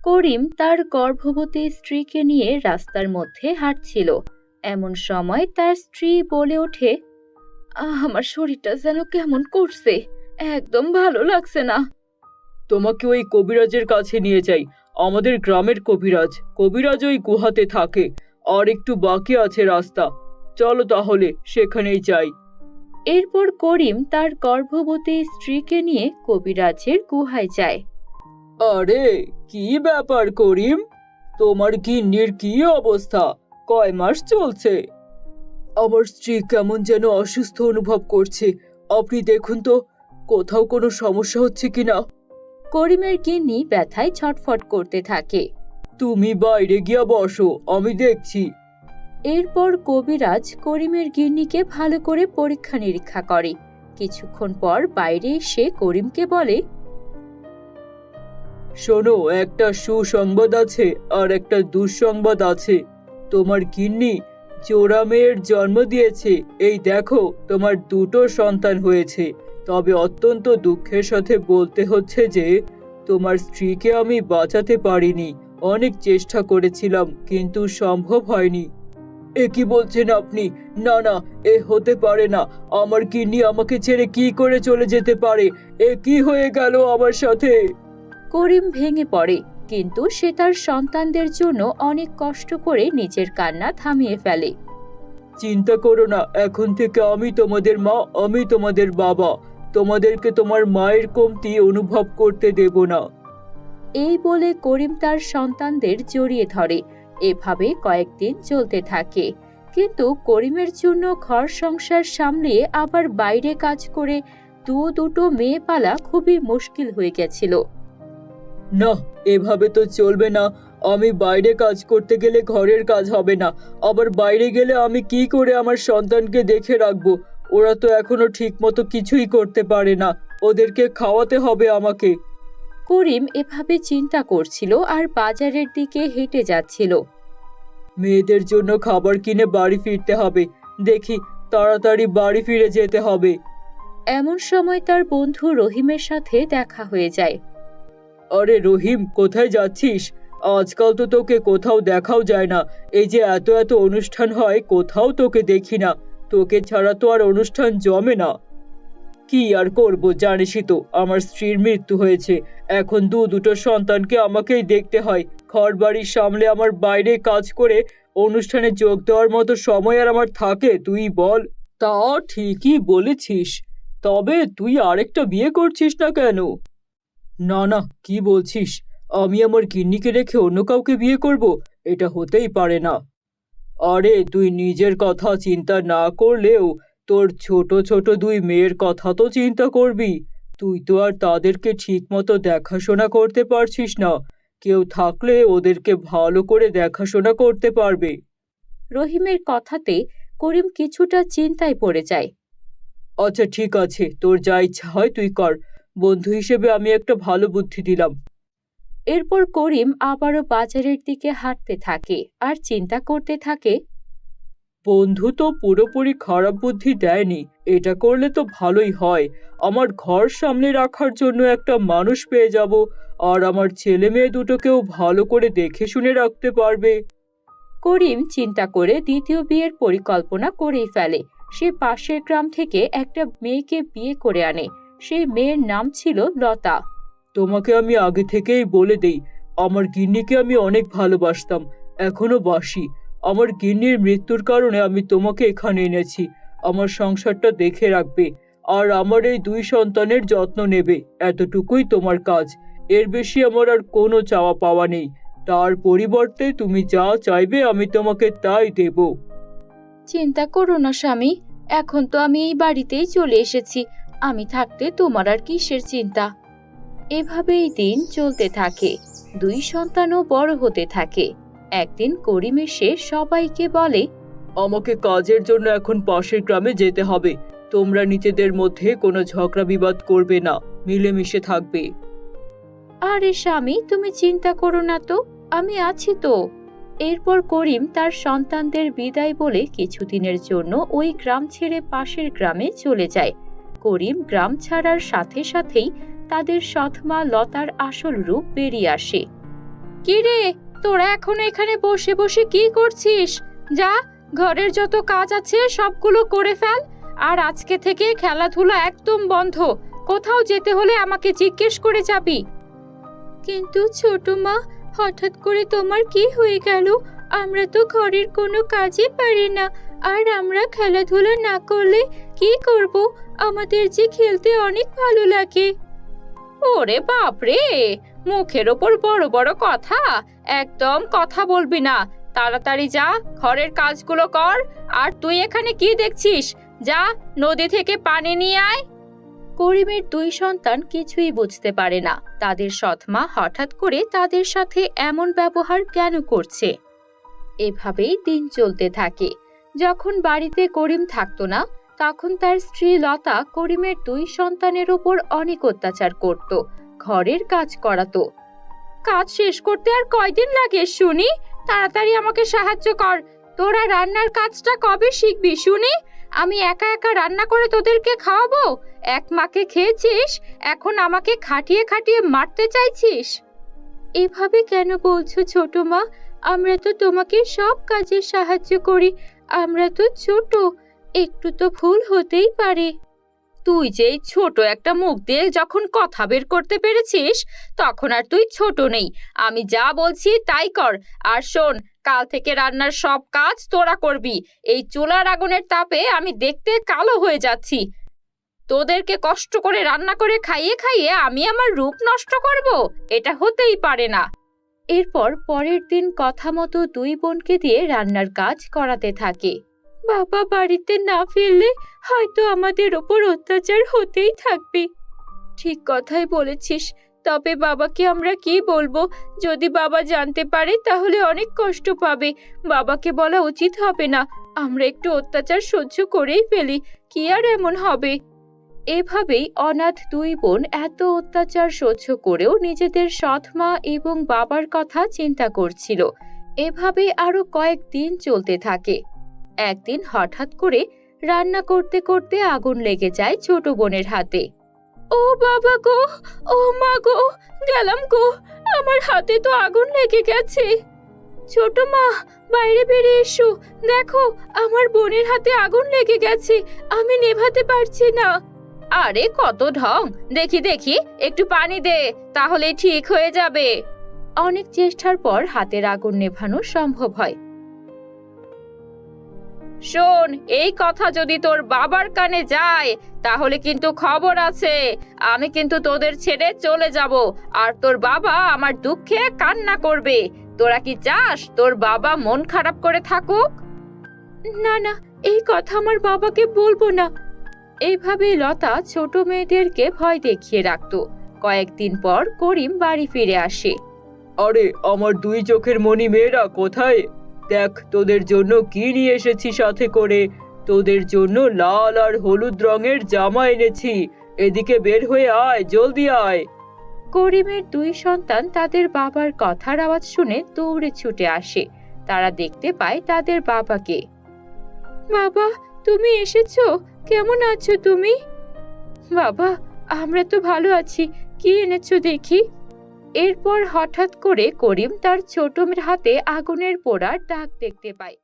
করিম তার গর্ভবতী স্ত্রীকে নিয়ে রাস্তার মধ্যে হাঁটছিল। এমন সময় তার স্ত্রী বলে ওঠে, আমার শরীরটা যেন কেমন করছে, একদম ভালো লাগছে না। তোমাকে ওই কবিরাজের কাছে নিয়ে যাই। আমাদের গ্রামের কবিরাজ ওই গুহাতে থাকে। আর একটু বাকি আছে রাস্তা, চলো তাহলে সেখানেই যাই। এরপর করিম তার গর্ভবতী স্ত্রীকে নিয়ে কবিরাজের গুহায় যায়। আরে কি ব্যাপার করিম, তোমার গিন্নির কি অবস্থা? কয় মাস চলছে? আমার স্ত্রী কেমন যেন অসুস্থ অনুভব করছে। আপনি দেখুন তো, কোথাও কোনো সমস্যা হচ্ছে কিনা। করিমের গিন্নি ব্যথায় ছটফট করতে থাকে। তুমি বাইরে গিয়া বসো, আমি দেখছি। এরপর কবিরাজ করিমের গিন্নিকে ভালো করে পরীক্ষা নিরীক্ষা করে। কিছুক্ষণ পর বাইরে এসে করিমকে বলে, শোনো, একটা সুসংবাদ আছে আর একটা দুঃসংবাদ আছে। তোমার গিন্নি জোড়া মেয়ের জন্ম দিয়েছে। এই দেখো, তোমার দুটো সন্তান হয়েছে। তবে অত্যন্ত দুঃখের সাথে বলতে হচ্ছে যে তোমার স্ত্রীকে আমি বাঁচাতে পারিনি। অনেক চেষ্টা করেছিলাম, কিন্তু সম্ভব হয়নি। এ কি বলছেন আপনি? না না, এ হতে পারে না। আমার গিন্নি আমাকে ছেড়ে কি করে চলে যেতে পারে? এ কি হয়ে গেল আমার সাথে? করিম ভেঙে পড়ে, কিন্তু সে তার সন্তানদের জন্য অনেক কষ্ট করে নিজের কান্না থামিয়ে ফেলে। চিন্তা করো না, এখন থেকে আমি তোমাদের মা, আমি তোমাদের বাবা। তোমাদেরকে তোমার মায়ের কমতি অনুভব করতে দেব না। এই বলে করিম তার সন্তানদের জড়িয়ে ধরে। এভাবে কয়েকদিন চলতে থাকে, কিন্তু করিমের জন্য ঘর সংসার সামলিয়ে আবার বাইরে কাজ করে দুটো মেয়ে পালা খুবই মুশকিল হয়ে গেছিল। না, এভাবে তো চলবে না। আমি বাইরে কাজ করতে গেলে ঘরের কাজ হবে না। আবার বাইরে গেলে আমি কি করে আমার সন্তানকে দেখে রাখবো? ওরা তো এখনো ঠিক মতো কিছুই করতে পারে না। ওদেরকে খাওয়াতে হবে আমাকে। করিম এভাবে চিন্তা করছিল আর বাজারের দিকে হেঁটে যাচ্ছিল। মেয়েদের জন্য খাবার কিনে বাড়ি ফিরতে হবে। দেখি, তাড়াতাড়ি বাড়ি ফিরে যেতে হবে। এমন সময় তার বন্ধু রহিমের সাথে দেখা হয়ে যায়। আরে রহিম, কোথায় যাচ্ছিস? আজকাল তো তোকে কোথাও দেখাও যায় না। এই যে এত এত অনুষ্ঠান হয়, কোথাও তোকে দেখি না। তোকে ছাড়া তো আর অনুষ্ঠান জমে না। কি আর করব, জানিসই তো আমার স্ত্রীর মৃত্যু হয়েছে। এখন দুটো সন্তানকে আমাকেই দেখতে হয়। ঘর বাড়ি সামলে আমার বাইরে কাজ করে অনুষ্ঠানে যোগ দেওয়ার মতো সময় আর আমার থাকে, তুই বল? তা ঠিকই বলেছিস। তবে তুই আরেকটা বিয়ে করছিস না কেন? না না, কি বলছিস? আমি আমার গিন্নিকে রেখে অন্য কাউকে বিয়ে করব? এটা হতেই পারে না। আরে তুই নিজের কথা চিন্তা না করলেও তোর ছোট ছোট দুই মেয়ের কথা তো চিন্তা করবি। তুই তো আর তাদেরকে ঠিক মতো দেখাশোনা করতে পারছিস না। কেউ থাকলে ওদেরকে ভালো করে দেখাশোনা করতে পারবে। রহিমের কথাতে করিম কিছুটা চিন্তায় পড়ে যায়। আচ্ছা ঠিক আছে, তোর যা ইচ্ছা হয় তুই কর। বন্ধু হিসেবে আমি একটা ভালো বুদ্ধি দিলাম। এরপর করিম আবারও বাজারের দিকে হাঁটতে থাকে আর চিন্তা করতে থাকে। বন্ধু তো পুরোপুরি খারাপ বুদ্ধি দেয়নি। এটা করলে তো ভালোই হয়। আমার ঘর সামনে রাখার জন্য একটা মানুষ পেয়ে যাব। আর আমার ছেলে মেয়ে দুটোকেও ভালো করে দেখে শুনে রাখতে পারবে। করিম চিন্তা করে দ্বিতীয় বিয়ের পরিকল্পনা করেই ফেলে। সে পাশের গ্রাম থেকে একটা মেয়েকে বিয়ে করে আনে। সেই মেয়ের নাম ছিল লতা। তোমাকে আমি আগে থেকেই বলে দেই, আমার গিন্নিকে আমি অনেক ভালোবাসতাম, এখনো বাসি। আমার গিন্নির মৃত্যুর কারণে আমি তোমাকে এখানে এনেছি। আমার সংসারটা দেখে রাখবে আর আমার এই দুই সন্তানের যত্ন নেবে। এতটুকুই তোমার কাজ। এর বেশি আমার আর কোনো চাওয়া পাওয়া নেই। তার পরিবর্তে তুমি যা চাইবে আমি তোমাকে তাই দেব। চিন্তা করো না স্বামী, এখন তো আমি এই বাড়িতেই চলে এসেছি। আমি থাকতে তোমার আর কিসের চিন্তা। এভাবেই দিন চলতে থাকে। দুই সন্তানও বড় হতে থাকে। একদিন করিম এসে সবাইকে বলে, আমাকে কাজের জন্য এখন পাশের গ্রামে যেতে হবে। তোমরা নিজেদের মধ্যে কোনো ঝগড়া বিবাদ করবে না, মিলেমিশে থাকবে। আরে স্বামী, তুমি চিন্তা করো না তো, আমি আছি তো। এরপর করিম তার সন্তানদের বিদায় বলে কিছুদিনের জন্য ওই গ্রাম ছেড়ে পাশের গ্রামে চলে যায়। করিম গ্রাম ছাড়ার সাথে সাথেই তাদের সৎমা লতার আসল রূপ বেরিয়ে আসে। কি রে, তোরা এখন এখানে বসে বসে কি করছিস? যা, ঘরের যত কাজ আছে সবগুলো করে ফেল। আর আজকে থেকে খেলাধুলা একদম বন্ধ। কোথাও যেতে হলে আমাকে জিজ্ঞেস করে যাবি। কিন্তু ছোট মা, হঠাৎ করে তোমার কি হয়ে গেল? আমরা তো ঘরের কোনো কাজই পারি না। আর আমরা খেলাধুলা না করলে কি করব? আমাদের যে খেলতে অনেক ভালো লাগে। ওরে বাপ রে, মুখের ওপর বড় বড় কথা, একদম কথা বলবি না। তাড়াতাড়ি যা, ঘরের কাজগুলো কর। আর তুই এখানে কি দেখছিস? যা, নদী থেকে পানি নিয়ে আয়। করিমের দুই সন্তান কিছুই বুঝতে পারে না তাদের সৎমা হঠাৎ করে তাদের সাথে এমন ব্যবহার কেন করছে। এভাবেই দিন চলতে থাকে। যখন বাড়িতে করিম থাকতো না, তখন তার স্ত্রী লতা করিমের দুই সন্তানের উপর অনেক অত্যাচার করত, ঘরের কাজ করাতো। কাজ শেষ করতে আর কয়দিন লাগে শুনি? তাড়াতাড়ি আমাকে সাহায্য কর। তোরা রান্নার কাজটা কবে শিখবি শুনি? আমি একা একা রান্না করে তোদেরকে খাওয়াবো? এক মাকে খেয়েছিস, এখন আমাকে খাটিয়ে খাটিয়ে মারতে চাইছিস? এভাবে কেন বলছো ছোট মা? আমরা তো তোমাকে সব কাজে সাহায্য করি। আমরা তো ছোট, একটু তো ভুল হতেই পারে। তুই যে ছোট একটা মুখ দিয়ে যখন কথা বের করতে পেরেছিস, তখন আর তুই ছোট নেই। আমি যা বলছি তাই কর। আর শোন, কাল থেকে রান্নার সব কাজ তোরা করবি। এই চুলার আগুনের তাপে আমি দেখতে কালো হয়ে যাচ্ছি। তোদেরকে কষ্ট করে রান্না করে খাইয়ে খাইয়ে আমি আমার রূপ নষ্ট করব? এটা হতেই পারে না। এরপর পরের দিন কথা মতো দুই বোনকে দিয়ে রান্নার কাজ করাতে থাকে। বাবা বাড়িতে না ফিরলে হয়তো আমাদের ওপর অত্যাচার হতেই থাকবে। ঠিক কথাই বলেছিস। তবে বাবাকে আমরা কি বলবো? যদি বাবা জানতে পারে তাহলে অনেক কষ্ট পাবে। বাবাকে বলা উচিত হবে না। আমরা একটু অত্যাচার সহ্য করেই ফেলি, কি আর এমন হবে? এভাবেই অনাথ দুই বোন এত অত্যাচার সহ্য করেও নিজেদের সৎ মা এবং বাবার কথা চিন্তা করছিল। এভাবে আরো কয়েকদিন চলতে থাকে। একদিন হঠাৎ করে রান্না করতে করতে আগুন লেগে যায় ছোট বোনের হাতে। ও বাবা গো, ও মা গো, গেলাম গো, আমার হাতে তো আগুন লেগে গেছে। ছোট মা, বাইরে বেরিয়ে এসো, দেখো আমার বোনের হাতে আগুন লেগে গেছে, আমি নেভাতে পারছি না। আরে কত ঢং, দেখি দেখি, একটু পানি দে, তাহলে ঠিক হয়ে যাবে। অনেক চেষ্টার পর হাতের আগুন নেভানো সম্ভব হয়। শোন, এই কথা যদি তোর বাবার কানে যায় তাহলে কিন্তু খবর আছে। আমি কিন্তু তোদের ছেড়ে চলে যাব, আর তোর বাবা আমার দুঃখে কান্না করবে। তোরা কি চাস তোর বাবা মন খারাপ করে থাকুক? না না, এই কথা আমার বাবাকে বলবো না। এইভাবে লতা ছোট মেয়েদেরকে ভয় দেখিয়ে রাখতো। কয়েকদিন পর করিম বাড়ি ফিরে আসে। আরে আমার দুই চোখের মনি মেয়েরা কোথায়? দেখ তোদের জন্য কি নিয়ে এসেছি সাথে করে। তোদের জন্য লাল আর হলুদ রঙের জামা এনেছি। এদিকে বের হয়ে আয়, জলদি আয়। করিমের দুই সন্তান তাদের বাবার কথার আওয়াজ শুনে দৌড়ে ছুটে আসে। তারা দেখতে পায় তাদের বাবাকে। বাবা, তুমি এসেছো? কেমন আছো তুমি? বাবা, আমরা তো ভালো আছি। কি এনেছো দেখি? এরপর হঠাৎ করে করিম তার ছোট মেয়ের হাতে আগুনের পোড়ার দাগ দেখতে পায়।